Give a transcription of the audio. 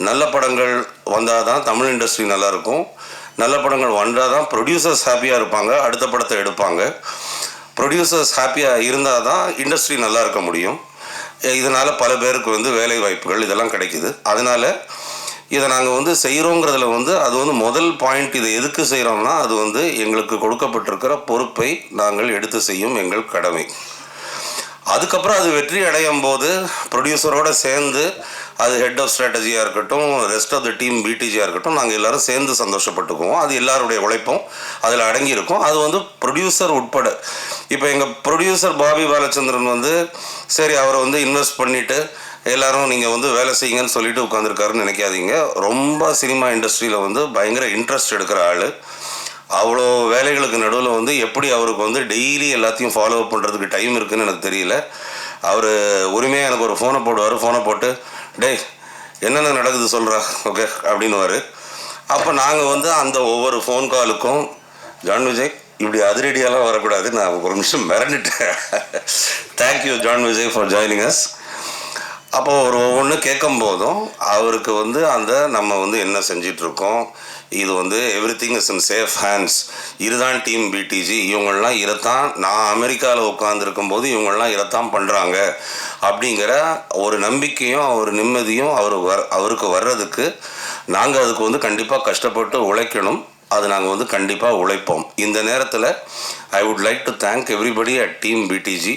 நல்ல படங்கள் வந்தால் தான் தமிழ் இண்டஸ்ட்ரி நல்லாயிருக்கும். நல்ல படங்கள் வந்தால் தான் ப்ரொடியூசர்ஸ் ஹாப்பியாக இருப்பாங்க, அடுத்த படத்தை எடுப்பாங்க. ப்ரொடியூசர்ஸ் ஹாப்பியாக இருந்தால் தான் இண்டஸ்ட்ரி நல்லா இருக்க முடியும். இதனால் பல பேருக்கு வந்து வேலை வாய்ப்புகள் இதெல்லாம் கிடைக்குது. அதனால் இதை நாங்கள் வந்து செய்கிறோங்கிறதுல வந்து அது வந்து முதல் பாயிண்ட். இதை எதுக்கு செய்கிறோம்னா, அது வந்து எங்களுக்கு கொடுக்கப்பட்டிருக்கிற பொறுப்பை நாங்கள் எடுத்து செய்யும் எங்கள் கடமை. அதுக்கப்புறம் அது வெற்றி அடையும் போது ப்ரொடியூசரோடு சேர்ந்து அது ஹெட் ஆஃப் ஸ்ட்ராட்டஜியாக இருக்கட்டும், ரெஸ்ட் ஆஃப் த டீம் பிடிஜியாக இருக்கட்டும், நாங்கள் எல்லோரும் சேர்ந்து சந்தோஷப்பட்டுக்குவோம். அது எல்லாருடைய உழைப்பும் அதில் அடங்கியிருக்கும். அது வந்து ப்ரொடியூசர் உட்பட. இப்போ எங்கள் ப்ரொடியூசர் பாபி பாலச்சந்திரன் வந்து சரி அவரை வந்து இன்வெஸ்ட் பண்ணிவிட்டு எல்லோரும் நீங்கள் வந்து வேலை செய்யுங்கன்னு சொல்லிட்டு உட்காந்துருக்காருன்னு நினைக்காதீங்க. ரொம்ப சினிமா இண்டஸ்ட்ரியில் வந்து பயங்கர இன்ட்ரெஸ்ட் எடுக்கிற ஆள். அவ்வளோ வேலைகளுக்கு நடுவில் வந்து எப்படி அவருக்கு வந்து டெய்லி எல்லாத்தையும் ஃபாலோ அப் பண்ணுறதுக்கு டைம் இருக்குதுன்னு எனக்கு தெரியல. அவர் உரிமையாக எனக்கு ஒரு ஃபோனை போடுவார். ஃபோனை போட்டு டேய் என்னென்ன நடக்குது சொல்கிறா ஓகே அப்படின்னுவார். அப்போ நாங்கள் வந்து அந்த ஒவ்வொரு ஃபோன் காலுக்கும் ஜான் விஜய் இப்படி அதிரடியெல்லாம் வரக்கூடாது, நான் ஒரு நிமிஷம் மிரண்டுட்டேன். Thank you John Vijay for joining us. அப்போது ஒரு ஒவ்வொன்று கேட்கும் போதும் அவருக்கு வந்து அந்த நம்ம வந்து என்ன செஞ்சிட்ருக்கோம், இது வந்து every thing is in safe hands, இதுதான் டீம் பிடிஜி, இவங்கள்லாம் இதைத்தான், நான் அமெரிக்காவில் உட்காந்துருக்கும் போது இவங்கள்லாம் இதைத்தான் பண்ணுறாங்க அப்படிங்கிற ஒரு நம்பிக்கையும் ஒரு நிம்மதியும் அவருக்கு வர்றதுக்கு நாங்கள் அதுக்கு வந்து கண்டிப்பாக கஷ்டப்பட்டு உழைக்கணும். அது நாங்கள் வந்து கண்டிப்பாக உழைப்போம். இந்த நேரத்தில் I would like to thank everybody at team PDG.